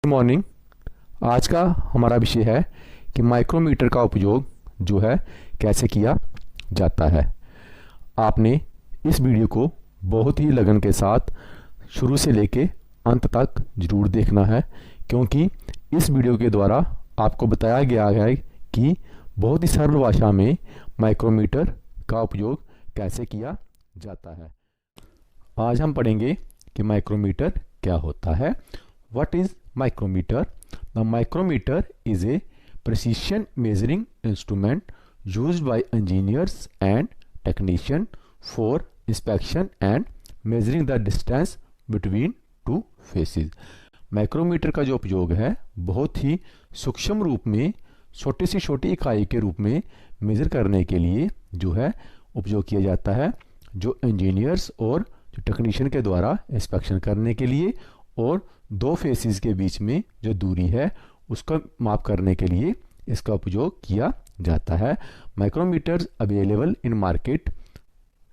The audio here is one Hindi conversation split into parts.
Good morning. आज का हमारा विषय है कि माइक्रोमीटर का उपयोग जो है कैसे किया जाता है। आपने इस वीडियो को बहुत ही लगन के साथ शुरू से लेके अंत तक ज़रूर देखना है, क्योंकि इस वीडियो के द्वारा आपको बताया गया है कि बहुत ही सरल भाषा में माइक्रोमीटर का उपयोग कैसे किया जाता है। आज हम पढ़ेंगे कि माइक्रोमीटर क्या होता है। What is micrometer? The micrometer is a precision measuring instrument used by engineers and technicians for inspection and measuring the distance between two faces. Micrometer का जो उपयोग है बहुत ही सूक्ष्म रूप में छोटी से छोटी इकाई के रूप में मेज़र करने के लिए जो है उपयोग किया जाता है, जो इंजीनियर्स और जो टेक्नीशियन के द्वारा इंस्पेक्शन करने के लिए और दो फेसेस के बीच में जो दूरी है उसका माप करने के लिए इसका उपयोग किया जाता है। माइक्रोमीटर्स अवेलेबल इन मार्केट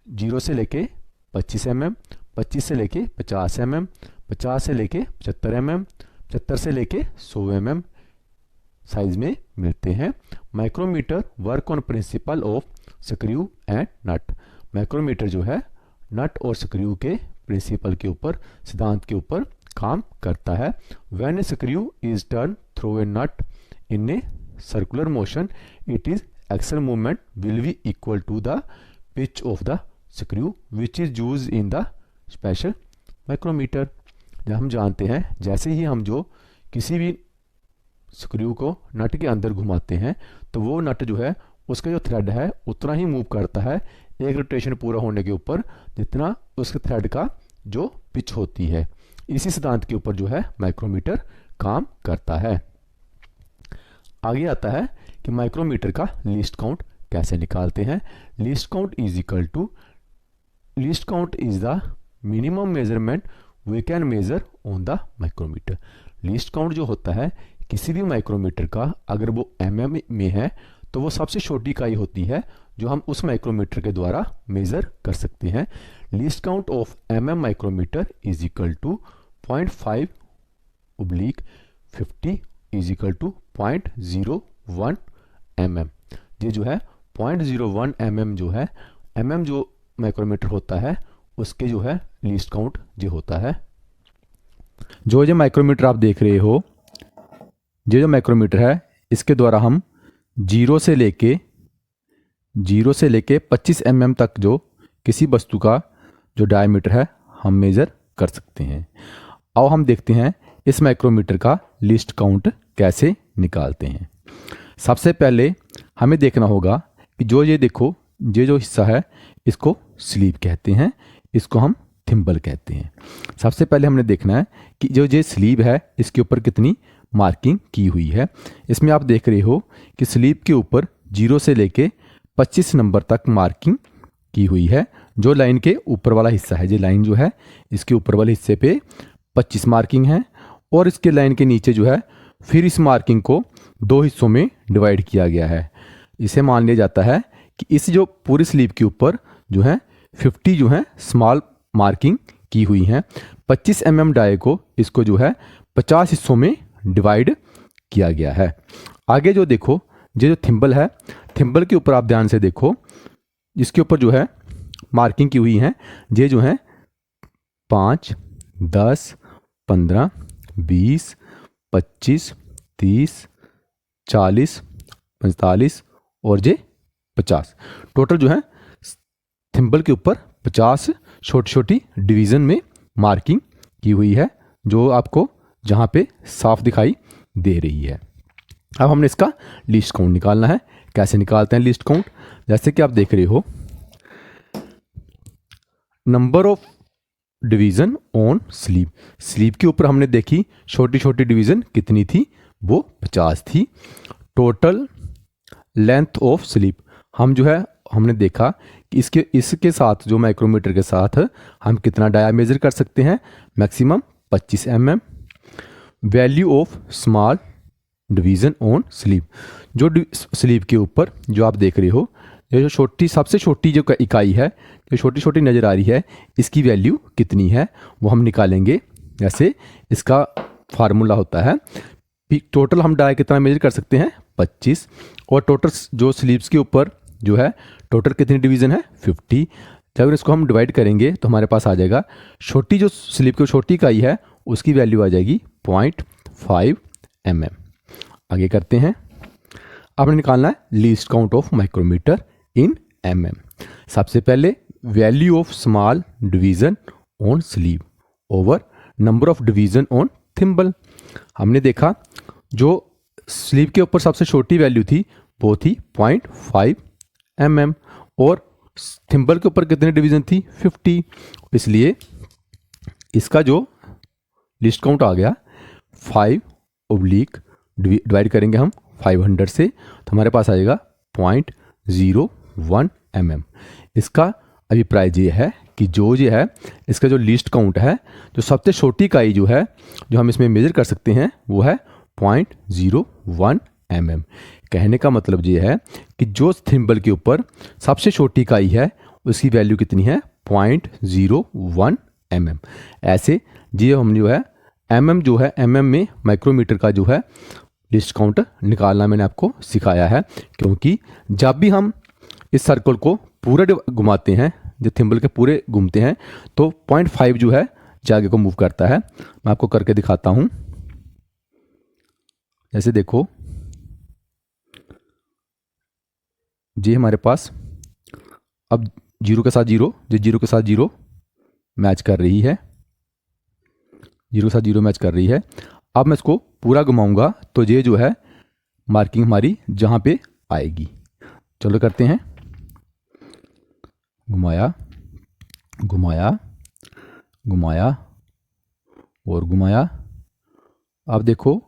0 से लेके 25 mm, 25 से लेके 50 mm, 50 से लेके 75 mm, 75 से लेके 100 mm साइज में मिलते हैं। Micrometer work on principle of screw and nut. Micrometer जो है नट और स्क्रू के प्रिंसिपल के ऊपर, सिद्धांत के ऊपर काम करता है। When a screw is turned through a nut in a circular motion, it is axial movement will be equal to the pitch of the screw, which is used in the special micrometer। जब हम जानते हैं जैसे ही हम जो किसी भी स्क्रू को नट के अंदर घुमाते हैं तो वो नट जो है उसका जो थ्रेड है उतना ही मूव करता है एक रोटेशन पूरा होने के ऊपर जितना उसके थ्रेड का जो पिच होती है। इसी सिद्धांत के ऊपर जो है माइक्रोमीटर काम करता है। आगे आता है कि माइक्रोमीटर का लीस्ट काउंट कैसे निकालते हैं। Least count is the minimum measurement we can measure on the micrometer. Least count जो होता है किसी भी माइक्रोमीटर का, अगर वो mm में है तो वो सबसे छोटी इकाई होती है जो हम उस माइक्रोमीटर के द्वारा मेजर कर सकते हैं। Least count of micrometer is equal to 0.5/50 is equal to 0.01 mm। ये जो है 0.01 mm जो है जो माइक्रोमीटर होता है उसके जो है लीस्ट काउंट जो होता है। जो माइक्रोमीटर आप देख रहे हो, ये जो माइक्रोमीटर है इसके द्वारा हम 0 से लेके 25 mm तक जो किसी वस्तु का जो डायमीटर है हम मेज़र कर सकते हैं। अब हम देखते हैं इस माइक्रोमीटर का लीस्ट काउंट कैसे निकालते हैं। सबसे पहले हमें देखना होगा कि ये देखो, ये जो हिस्सा है इसको स्लीव कहते हैं, इसको हम थिम्बल कहते हैं। सबसे पहले हमने देखना है कि जो ये स्लीव है इसके ऊपर कितनी मार्किंग की हुई है। इसमें आप देख रहे हो कि स्लीव के ऊपर 0 से लेके 25 नंबर तक मार्किंग की हुई है। जो लाइन के ऊपर वाला हिस्सा है, ये लाइन जो है इसके ऊपर वाले हिस्से पे 25 मार्किंग है और इसके लाइन के नीचे जो है फिर इस मार्किंग को दो हिस्सों में डिवाइड किया गया है। इसे मान लिया जाता है कि इस जो पूरी स्लीव के ऊपर जो है 50 जो है स्मॉल मार्किंग की हुई है। 25 mm डाई को इसको जो है 50 हिस्सों में डिवाइड किया गया है। आगे जो देखो, ये जो थिम्बल है, थिम्बल के ऊपर आप ध्यान से देखो, इसके ऊपर जो है मार्किंग की हुई है। ये जो है 5, 10, 15, 20, 25, 30, 40, 45 और ये 50। टोटल जो है थिम्बल के ऊपर 50 छोटी छोटी डिवीज़न में मार्किंग की हुई है, जो आपको जहाँ पे साफ दिखाई दे रही है। अब हमने इसका लीस्ट काउंट निकालना है। कैसे निकालते हैं लीस्ट काउंट? जैसे कि आप देख रहे हो, number of division on sleeve. Sleeve के ऊपर हमने देखी छोटी छोटी डिवीज़न कितनी थी, वो 50 थी। टोटल लेंथ ऑफ स्लीव हम जो है हमने देखा कि इसके साथ जो माइक्रोमीटर के साथ हम कितना डाया मेजर कर सकते हैं, maximum 25 mm। Value of small division on sleeve, जो स्लीव के ऊपर जो आप देख रहे हो, ये जो सबसे छोटी जो इकाई है, जो छोटी छोटी नज़र आ रही है, इसकी वैल्यू कितनी है वो हम निकालेंगे। जैसे इसका फार्मूला होता है, टोटल हम डाई कितना मेजर कर सकते हैं 25, और टोटल जो स्लीव्स के ऊपर जो है टोटल कितनी डिवीज़न है 50। जब इसको हम डिवाइड करेंगे तो हमारे पास आ जाएगा छोटी जो स्लीव की छोटी इकाई है उसकी वैल्यू आ जाएगी 0.5 mm। आगे करते हैं, आपने निकालना है least count of micrometer in mm। सबसे पहले value of small division on sleeve over number of division on thimble. हमने देखा जो स्लीव के ऊपर सबसे छोटी वैल्यू थी वो थी 0.5 mm और थिम्बल के ऊपर कितने डिवीज़न थी 50, इसलिए इसका जो लिस्ट काउंट आ गया 5 ओब्लिक डिवाइड करेंगे हम 500 से तो हमारे पास आएगा 0.01 mm। इसका अभिप्राय ये है कि जो ये है इसका जो लिस्ट काउंट है, जो सबसे छोटी इकाई जो है जो हम इसमें मेजर कर सकते हैं वो है 0.01 mm। कहने का मतलब ये है कि जो थिम्बल के ऊपर सबसे छोटी इकाई है उसकी वैल्यू कितनी है 0.01 mm। ऐसे ये हम जो है mm जो है mm में माइक्रोमीटर का जो है लिस्ट काउंट निकालना मैंने आपको सिखाया है, क्योंकि जब भी हम इस सर्कल को पूरा घुमाते हैं, जो थिम्बल के पूरे घूमते हैं तो 0.5 जो है आगे को मूव करता है। मैं आपको करके दिखाता हूं, जैसे देखो जी हमारे पास अब 0 के साथ 0, जो 0 के साथ 0 मैच कर रही है, 0 के साथ 0 मैच कर रही है। अब मैं इसको पूरा घुमाऊंगा तो ये जो है मार्किंग हमारी जहाँ पे आएगी। चलो करते हैं, घुमाया घुमाया घुमाया और घुमाया। अब देखो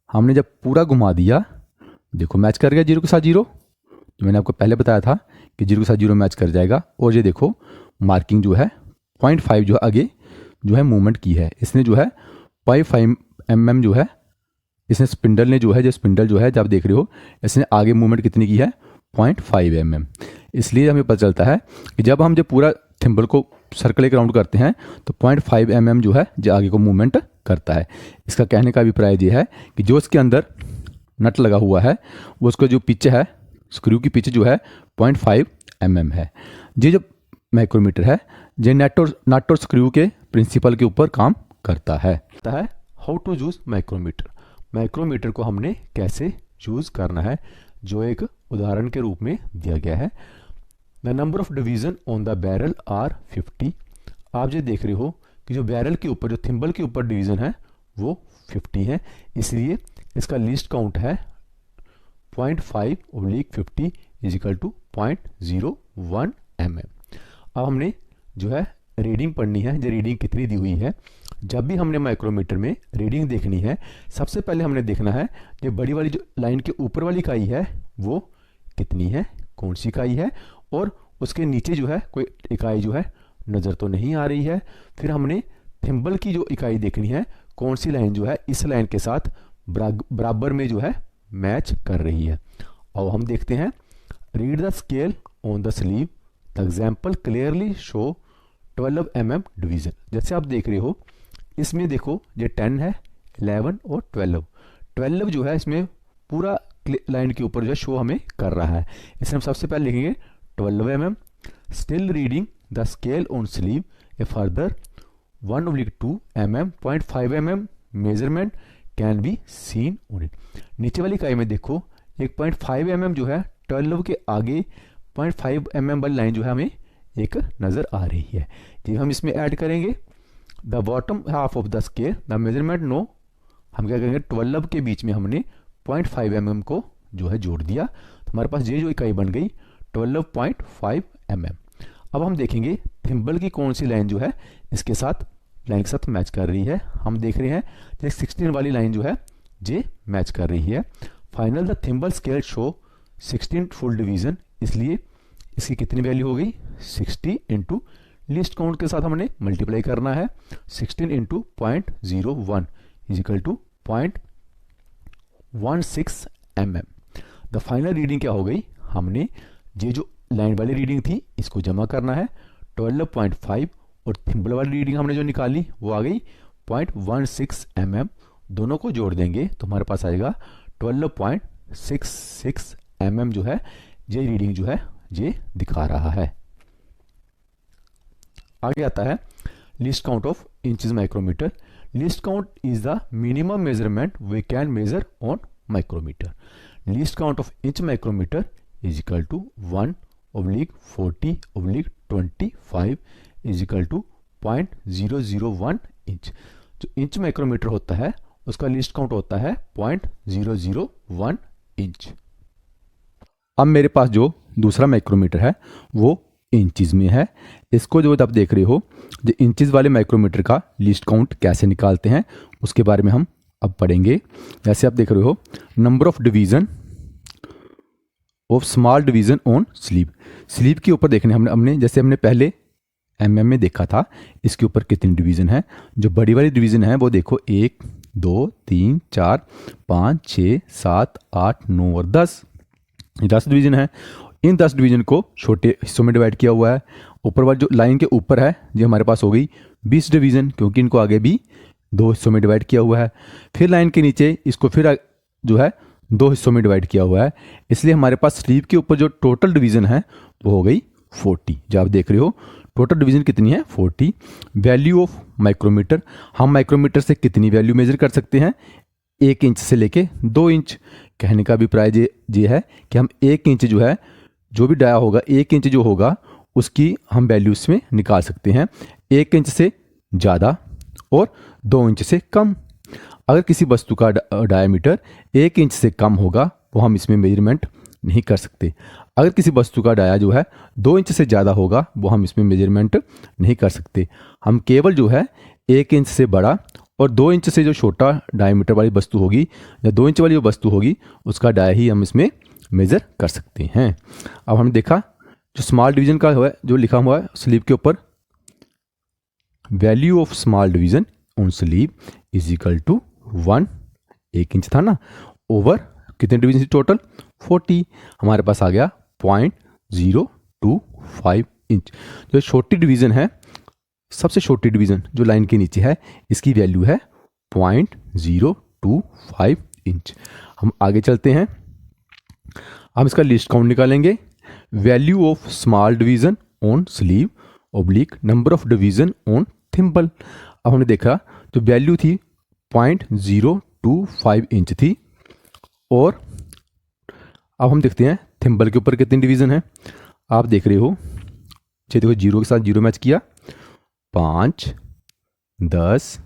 हमने जब पूरा घुमा दिया, देखो मैच कर गया 0 के साथ 0, जो मैंने आपको पहले बताया था कि 0 के साथ 0 मैच कर जाएगा। और ये देखो मार्किंग जो है 0.5 जो है आगे जो है मूवमेंट की है, इसने जो है 0.5 mm जो है इसने स्पिंडल ने जो है, जो स्पिंडल जो है जब देख रहे हो इसने आगे मूवमेंट कितनी की है 0.5 mm। इसलिए हमें पता चलता है कि जब हम जब पूरा थिम्बल को सर्कल एक राउंड करते हैं तो 0.5 mm जो है जो आगे को मूवमेंट करता है। इसका कहने का अभिप्राय ये है कि जो इसके अंदर नट लगा हुआ है वो उसका जो पिच है, स्क्रू की पिच जो है 0.5 mm है। ये जो माइक्रोमीटर है ये नट और स्क्रू के प्रिंसिपल के ऊपर काम करता है। How to use micrometer, micrometer को हमने कैसे यूज करना है, जो एक उदाहरण के रूप में दिया गया है। The number of division on the barrel are 50। आप ये देख रहे हो कि जो बैरल के ऊपर, जो थिम्बल के ऊपर डिवीजन है वो 50 है, इसलिए इसका लिस्ट काउंट है 0.5/50 इज इक्वल टू 0.01 mm। अब हमने जो है रीडिंग पढ़नी है, जो रीडिंग कितनी दी हुई है। जब भी हमने माइक्रोमीटर में रीडिंग देखनी है, सबसे पहले हमने देखना है कि बड़ी वाली जो लाइन के ऊपर वाली इकाई है वो कितनी है, कौन सी इकाई है, और उसके नीचे जो है कोई इकाई जो है नज़र तो नहीं आ रही है। फिर हमने थिम्बल की जो इकाई देखनी है, कौन सी लाइन जो है इस लाइन के साथ बराबर में जो है मैच कर रही है। और हम देखते हैं, read the scale on the sleeve, the example clearly show 12 mm division. जैसे आप देख रहे हो इसमें देखो ये 10 है, 11 और 12 जो है इसमें पूरा लाइन के ऊपर जो है शो हमें कर रहा है। इसमें हम सबसे पहले लिखेंगे 12 mm। Still reading the scale on sleeve A further 1/2 mm 0.5 mm measurement can be seen on it. नीचे वाली इकाई में देखो एक 0.5 mm जो है 12 के आगे 0.5 mm वाली लाइन जो है हमें एक नज़र आ रही है। जी हम इसमें ऐड करेंगे the bottom half of the scale the measurement no, हम क्या करेंगे 12 के बीच में हमने 0.5 mm को जो है जोड़ दिया, तो हमारे पास ये जो इकाई बन गई 12.5 mm। अब हम देखेंगे थिम्बल की कौन सी लाइन जो है इसके साथ लाइन के साथ मैच कर रही है। हम देख रहे हैं ये 16 वाली लाइन जो है ये मैच कर रही है। Final the thimble scale show 16 full division, इसलिए इसकी कितनी वैल्यू हो गई 60 इंटू लिस्ट काउंट के साथ हमने मल्टीप्लाई करना है। 16 into 0.01 is equal to 0.16 mm। The final reading क्या हो गई, हमने ये जो लाइन वाली रीडिंग थी इसको जमा करना है 12.5 और थिम्बल वाली रीडिंग हमने जो निकाली वो आ गई 0.16 mm। दोनों को जोड़ देंगे तो हमारे पास आएगा 12.66 mm जो है ये रीडिंग जो है ये दिखा रहा है। आगे आता है least count of inches micrometer. Least count is the minimum measurement we can measure on micrometer. Least count of inch micrometer is equal to 1/40/25 is equal to 0.001 inch. जो इंच माइक्रोमीटर होता है उसका लीस्ट काउंट होता है 0.001 इंच। अब मेरे पास जो दूसरा माइक्रोमीटर है वो इंचेस में है। इसको जो आप देख रहे हो, जो इंचेस वाले माइक्रोमीटर का लीस्ट काउंट कैसे निकालते हैं उसके बारे में हम अब पढ़ेंगे। जैसे आप देख रहे हो, number of division of small division on sleeve. Sleeve के ऊपर देखने हमने जैसे हमने पहले mm में देखा था, इसके ऊपर कितनी डिवीजन है। जो बड़ी वाली डिवीजन है वो देखो 1 2 3 4 5 6 7 8 9 और 10 डिवीजन है। इन 10 डिवीजन को छोटे हिस्सों में डिवाइड किया हुआ है। ऊपर वाली जो लाइन के ऊपर है ये हमारे पास हो गई 20 डिवीजन, क्योंकि इनको आगे भी 2 हिस्सों में डिवाइड किया हुआ है। फिर लाइन के नीचे इसको फिर जो है 2 हिस्सों में डिवाइड किया हुआ है, इसलिए हमारे पास स्लीव के ऊपर जो टोटल डिवीजन है वो हो गई 40। जो आप देख रहे हो टोटल डिवीजन कितनी है 40। वैल्यू ऑफ माइक्रोमीटर, हम माइक्रोमीटर से कितनी वैल्यू मेजर कर सकते हैं, 1 इंच से लेके 2 इंच। कहने का अभिप्राय ये है कि हम 1 इंच जो है, जो भी डाया होगा 1 इंच जो होगा उसकी हम वैल्यू इसमें निकाल सकते हैं, 1 इंच से ज़्यादा और 2 इंच से कम। अगर किसी वस्तु का डायमीटर 1 इंच से कम होगा वो हम इसमें मेजरमेंट नहीं कर सकते। अगर किसी वस्तु का डाया जो है 2 इंच से ज़्यादा होगा वो हम इसमें मेजरमेंट नहीं कर सकते। हम केवल जो है 1 इंच से बड़ा और 2 इंच से जो छोटा डायमीटर वाली वस्तु होगी या 2 इंच वाली जो वस्तु होगी उसका डाया ही हम इसमें मेजर कर सकते हैं। अब हमने देखा जो स्मॉल डिवीजन का है जो लिखा हुआ है स्लीव के ऊपर, value of small division on sleeve is equal to 1 inch था ना, ओवर कितने डिवीजन थी टोटल 40, हमारे पास आ गया 0.025 इंच। जो छोटी डिवीजन है, सबसे छोटी डिवीजन जो लाइन के नीचे है, इसकी वैल्यू है 0.025 इंच। हम आगे चलते हैं, हम इसका लिस्ट काउंट निकालेंगे। Value of small division on sleeve oblique number of division on thimble. अब हमने देखा तो वैल्यू थी 0.025 इंच थी, और अब हम देखते हैं थिम्बल के ऊपर कितनी डिवीजन है। आप देख रहे हो, देखो 0 के साथ 0 मैच किया, 5 10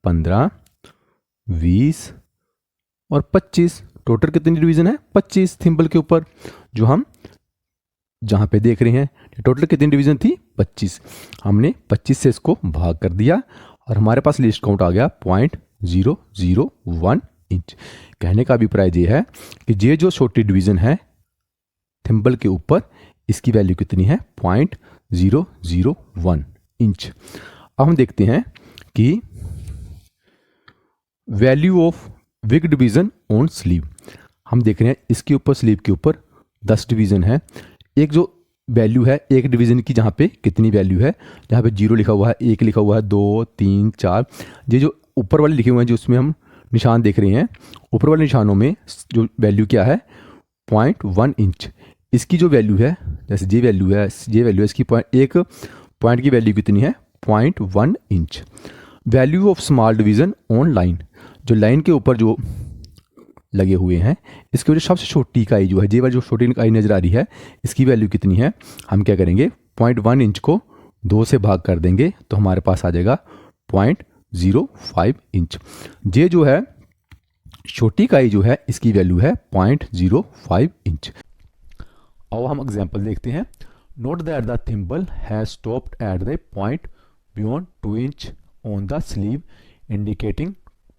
15 20 और 25, टोटल कितनी डिवीजन है 25 थिम्बल के ऊपर। जो हम जहाँ पे देख रहे हैं टोटल कितनी डिवीजन थी 25, हमने 25 से इसको भाग कर दिया और हमारे पास लिस्ट काउंट आ गया 0.001 इंच। कहने का अभिप्राय ये है कि ये जो छोटी डिवीजन है थिम्बल के ऊपर, इसकी वैल्यू कितनी है 0.001 इंच। अब हम देखते हैं कि value of big division on sleeve. हम देख रहे हैं इसके ऊपर स्लीव के ऊपर 10 डिवीजन है। एक जो वैल्यू है एक डिवीजन की, जहाँ पे कितनी वैल्यू है, जहाँ पे 0 लिखा हुआ है, 1 लिखा हुआ है, 2 3 4, ये जो ऊपर वाले लिखे हुए हैं जो उसमें हम निशान देख रहे हैं, ऊपर वाले निशानों में जो वैल्यू क्या है 0.1 इंच। इसकी जो वैल्यू है, जैसे ये वैल्यू है इसकी एक पॉइंट की वैल्यू कितनी है 0.1 inch. Value of small division on line, जो लाइन के ऊपर जो लगे हुए हैं, इसकी वजह सबसे छोटी इकाई जो है, ये वाली जो छोटी इकाई नजर आ रही है, इसकी वैल्यू कितनी है, हम क्या करेंगे 0.1 इंच को 2 से भाग कर देंगे तो हमारे पास आ जाएगा 0.05 इंच। ये जो है छोटी इकाई जो है इसकी वैल्यू है 0.05 इंच। अब हम एग्जांपल देखते हैं। Note that the thimble has stopped at the point beyond 2 inch on the sleeve indicating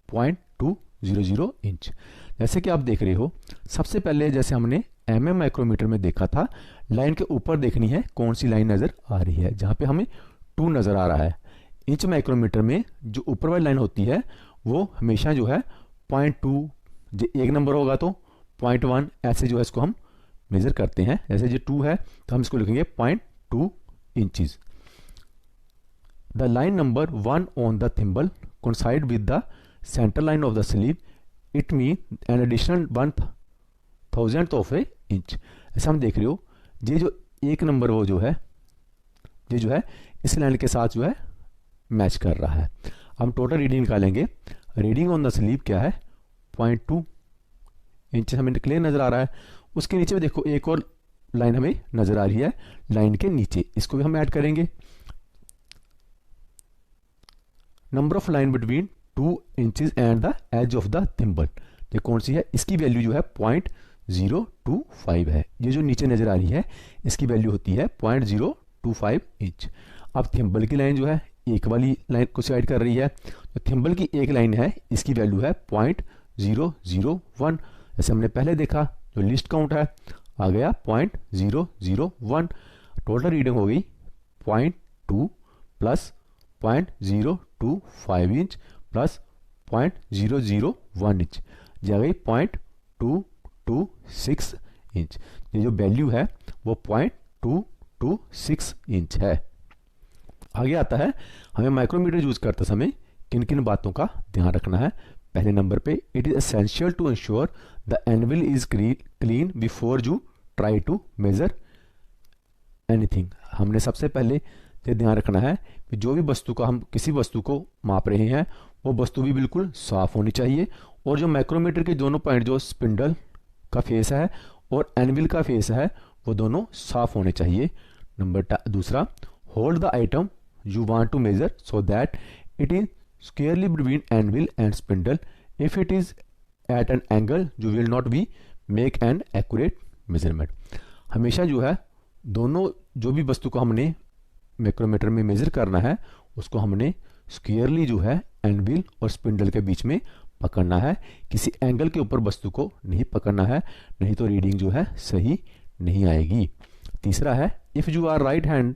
0.200 inch. जैसे कि आप देख रहे हो, सबसे पहले जैसे हमने mm माइक्रोमीटर में देखा था, लाइन के ऊपर देखनी है कौन सी लाइन नज़र आ रही है, जहाँ पे हमें 2 नज़र आ रहा है। इंच माइक्रोमीटर में जो ऊपर वाली लाइन होती है वो हमेशा जो है 0.2, जो एक नंबर होगा तो 0.1, ऐसे जो है इसको हम मेज़र करते हैं। जैसे जो 2 है तो हम इसको लिखेंगे 0.2 inches. The line number 1 on the thimble coincide with the center line of the sleeve, it mean an additional 1/1000th of a inch। ऐसा हम देख रहे हो, ये जो एक नंबर वो जो है, ये जो है इस लाइन के साथ जो है मैच कर रहा है। हम टोटल रीडिंग निकालेंगे। रीडिंग ऑन द स्लीव क्या है, 0.2 इंच हमें क्लियर नजर आ रहा है। उसके नीचे देखो एक और लाइन हमें नजर आ रही है, लाइन के नीचे, इसको भी हम ऐड करेंगे। Number of line between 2 inches and the edge of the thimble, ये कौन सी है, इसकी वैल्यू जो है 0.025 है। ये जो नीचे नजर आ रही है इसकी वैल्यू होती है 0.025 इंच। अब थिम्बल की लाइन जो है एक वाली लाइन को साइड कर रही है, तो थिम्बल की एक लाइन है इसकी वैल्यू है 0.001। जैसे हमने पहले देखा जो लिस्ट काउंट है आ गया 0.001। टोटल रीडिंग हो गई 0.2 प्लस 0.025 इंच प्लस 0.001 इंच, ये आ गई 0.226 इंच। ये जो वैल्यू है वो 0.226 इंच है। आगे आता है हमें माइक्रोमीटर यूज करते समय किन किन बातों का ध्यान रखना है। पहले नंबर पे, it is essential to ensure the anvil is clean before you try to measure anything. हमने सबसे पहले ये ध्यान रखना है कि जो भी वस्तु का हम किसी वस्तु को माप रहे हैं वो वस्तु भी बिल्कुल साफ होनी चाहिए, और जो माइक्रोमीटर के दोनों पॉइंट जो स्पिंडल का फेस है और एनविल का फेस है वो दोनों साफ होने चाहिए। दूसरा, hold the item you want to measure so that it is squarely between anvil and spindle. If it is at an angle you will not be make an accurate measurement। हमेशा जो है दोनों जो भी वस्तु को हमने माइक्रोमीटर में मेजर करना है उसको हमने स्क्वेयरली जो है एनविल और स्पिंडल के बीच में पकड़ना है, किसी एंगल के ऊपर वस्तु को नहीं पकड़ना है, नहीं तो रीडिंग जो है सही नहीं आएगी। तीसरा है, if you are right hand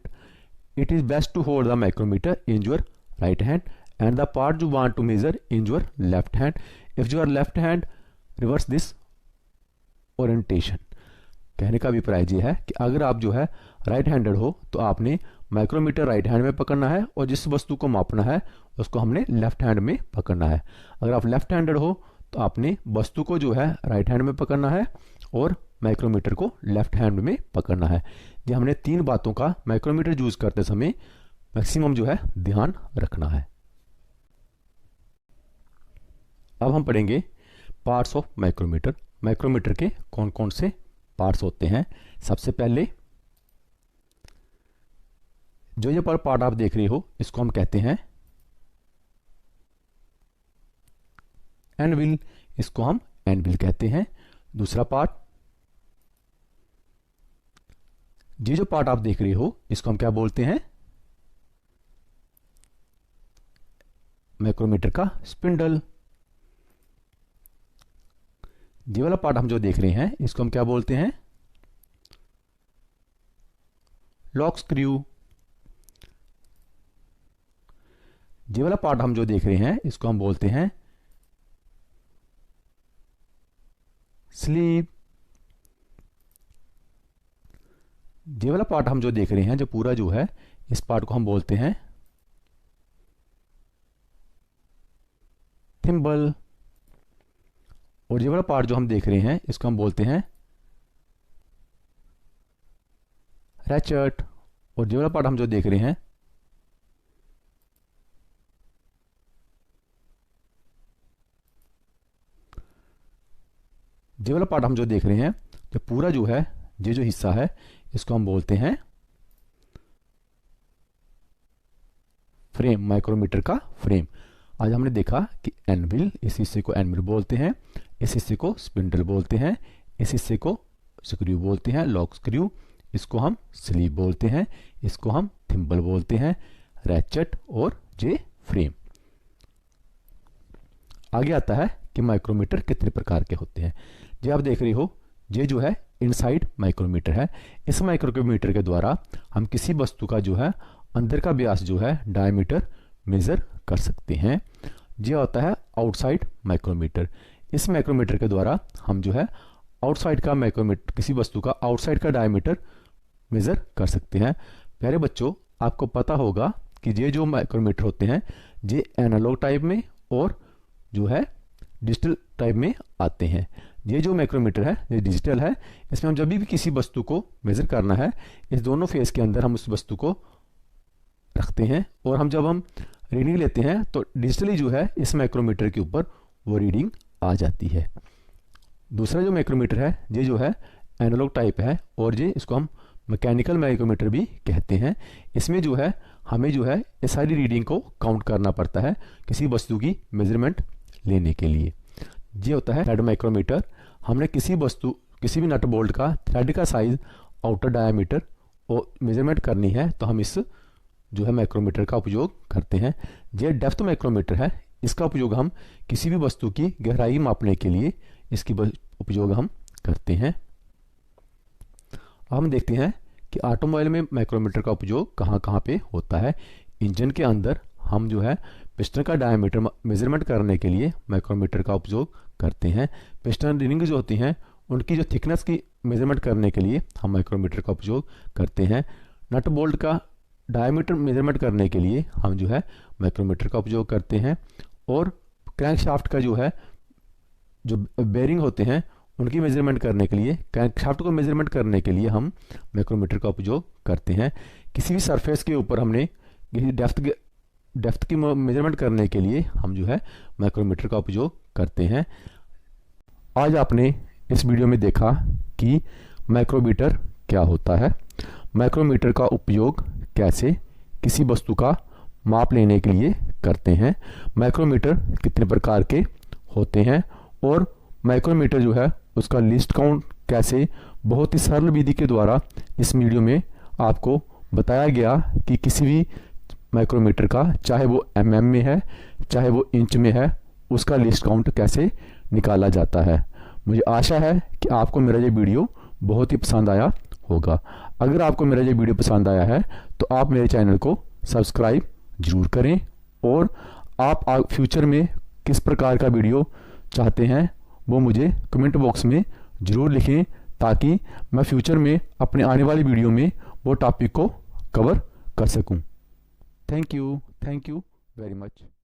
it is best to hold the micrometer in your right hand and the part you want to measure in your left hand. If you are left hand, reverse this orientation। कहने का अभिप्राय ये है कि अगर आप जो है राइट हैंडेड हो तो आपने माइक्रोमीटर राइट हैंड में पकड़ना है और जिस वस्तु को मापना है उसको हमने लेफ्ट हैंड में पकड़ना है। अगर आप लेफ्ट हैंडेड हो तो आपने वस्तु को जो है राइट हैंड में पकड़ना है और माइक्रोमीटर को लेफ्ट हैंड में पकड़ना है। ये हमने तीन बातों का माइक्रोमीटर यूज करते समय मैक्सिमम जो है ध्यान रखना है। अब हम पढ़ेंगे पार्ट्स ऑफ माइक्रोमीटर। माइक्रोमीटर के कौन कौन से पार्ट्स होते हैं। सबसे पहले जो ये पार्ट आप देख रहे हो इसको हम कहते हैं एनविल, इसको हम एनविल कहते हैं। दूसरा पार्ट, ये जो पार्ट आप देख रहे हो इसको हम क्या बोलते हैं, माइक्रोमीटर का स्पिंडल। ये वाला पार्ट हम जो देख रहे हैं इसको हम क्या बोलते हैं, लॉक स्क्रू। ये वाला पार्ट हम जो देख रहे हैं इसको हम बोलते हैं स्लीव। ये वाला पार्ट हम जो देख रहे हैं, जो पूरा जो है इस पार्ट को हम बोलते हैं थिम्बल। और ये वाला पार्ट जो हम देख रहे हैं इसको हम बोलते हैं रैचेट। और ये वाला पार्ट हम जो देख रहे हैं ये वाला पार्ट हम जो देख रहे हैं, जो पूरा जो है ये जो हिस्सा है इसको हम बोलते हैं फ्रेम, माइक्रोमीटर का फ्रेम। आज हमने देखा कि एनविल, इस हिस्से को एनविल बोलते हैं, इस हिस्से को स्पिंडल बोलते हैं, इस हिस्से को स्क्रू बोलते हैं, लॉक स्क्रू, इसको हम स्लीव बोलते हैं, इसको हम थिम्बल बोलते हैं, रैचेट और ये फ्रेम। आगे आता है कि माइक्रोमीटर कितने प्रकार के होते हैं। ये आप देख रहे हो, ये जो है इनसाइड माइक्रोमीटर है। इस माइक्रोमीटर के द्वारा हम किसी वस्तु का जो है अंदर का व्यास जो है डायमीटर मेजर कर सकते हैं। ये होता है आउटसाइड माइक्रोमीटर। इस माइक्रोमीटर के द्वारा हम जो है आउटसाइड का माइक्रोमीटर, किसी वस्तु का आउटसाइड का डायमीटर मेजर कर सकते हैं। प्यारे बच्चों, आपको पता होगा कि ये जो माइक्रोमीटर होते हैं ये एनालॉग टाइप में और जो है डिजिटल टाइप में आते हैं। ये जो माइक्रोमीटर है ये डिजिटल है। इसमें हम जब भी किसी वस्तु को मेज़र करना है, इस दोनों फेस के अंदर हम उस वस्तु को रखते हैं और जब हम रीडिंग लेते हैं तो डिजिटली जो है इस माइक्रोमीटर के ऊपर वो रीडिंग आ जाती है। दूसरा जो माइक्रोमीटर है ये जो है एनालॉग टाइप है और ये इसको हम मैकेनिकल माइक्रोमीटर भी कहते हैं। इसमें जो है हमें जो है इस सारी रीडिंग को काउंट करना पड़ता है किसी वस्तु की मेजरमेंट लेने के लिए। ये होता है थ्रेड माइक्रोमीटर। हमने किसी भी नट बोल्ट का थ्रेड का साइज, आउटर डायामीटर और मेजरमेंट करनी है तो हम इस जो है माइक्रोमीटर का उपयोग करते हैं। ये डेप्थ माइक्रोमीटर है। इसका उपयोग हम किसी भी वस्तु की गहराई मापने के लिए इसकी उपयोग हम करते हैं। अब हम देखते हैं कि ऑटोमोबाइल में माइक्रोमीटर का उपयोग कहाँ कहाँ पे होता है। इंजन के अंदर हम जो है पिस्टन का डायमीटर मेजरमेंट करने के लिए माइक्रोमीटर का उपयोग करते हैं। पिस्टन रिंग जो होती हैं उनकी जो थिकनेस की मेजरमेंट करने के लिए हम माइक्रोमीटर का उपयोग करते हैं। नट बोल्ट का डायमीटर मेजरमेंट करने के लिए हम जो है माइक्रोमीटर का उपयोग करते हैं। और क्रैंक शाफ्ट का जो बेरिंग होते हैं उनकी मेजरमेंट करने के लिए, क्रैंक शाफ्ट को मेजरमेंट करने के लिए हम माइक्रोमीटर का उपयोग करते हैं। किसी भी सरफेस के ऊपर हमने किसी डेप्थ की मेजरमेंट करने के लिए हम जो है माइक्रोमीटर का उपयोग करते हैं। आज आपने इस वीडियो में देखा कि माइक्रोमीटर क्या होता है, माइक्रोमीटर का उपयोग कैसे किसी वस्तु का माप लेने के लिए करते हैं, माइक्रोमीटर कितने प्रकार के होते हैं और माइक्रोमीटर जो है उसका लिस्ट काउंट कैसे बहुत ही सरल विधि के द्वारा इस वीडियो में आपको बताया गया कि किसी भी माइक्रोमीटर का, चाहे वो mm में है चाहे वो इंच में है, उसका लिस्ट काउंट कैसे निकाला जाता है। मुझे आशा है कि आपको मेरा ये वीडियो बहुत ही पसंद आया होगा। अगर आपको मेरा ये वीडियो पसंद आया है तो आप मेरे चैनल को सब्सक्राइब जरूर करें और आप फ्यूचर में किस प्रकार का वीडियो चाहते हैं वो मुझे कमेंट बॉक्स में ज़रूर लिखें ताकि मैं फ्यूचर में अपने आने वाली वीडियो में वो टॉपिक को कवर कर सकूं। Thank you very much.